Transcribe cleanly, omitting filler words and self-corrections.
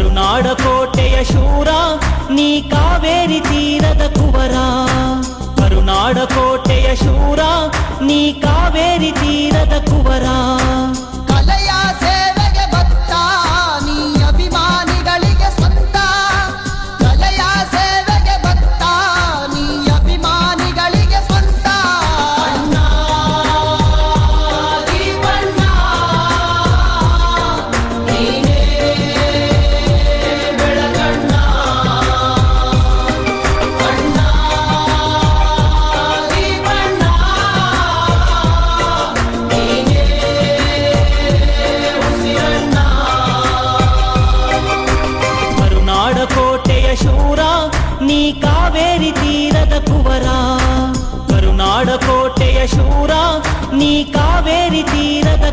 ಕರುನಾಡ ಕೋಟೆಯ ಶೂರ ನೀ ಕಾವೇರಿ ತೀರದ ಕುವರ. ಕರುನಾಡ ಕೋಟೆಯ ಶೂರ ನೀ ಕಾವೇರಿ ತೀರದ ಕುವರ. ಕಲೆಯ ಸೇವೆಗೆ ಭಕ್ತ ನೀ ಅಭಿಮಾನಿಗಳಿಗೆ ಸ್ವಂತ. ಕಲೆಯ ಸೇವೆಗೆ ಭಕ್ತ ನೀ ಅಭಿಮಾನಿಗಳಿಗೆ ಸ್ವಂತ. ಅಣ್ಣ ದೀಪಣ್ಣ ನೀನೇ ಬೆಳಗಣ್ಣ. ಅಣ್ಣ ದೀಪಣ್ಣ ನೀನೇ ಉಸಿರಣ್ಣ. ಕರುನಾಡ ಕೋಟೆಯ ಶೂರ ನೀ ಕಾವೇರಿ ತೀರದ ಕುವರ. ಕರುನಾಡ ಕೋಟೆಯ ಶೂರ ನೀ ಕಾವೇರಿ ತೀರದ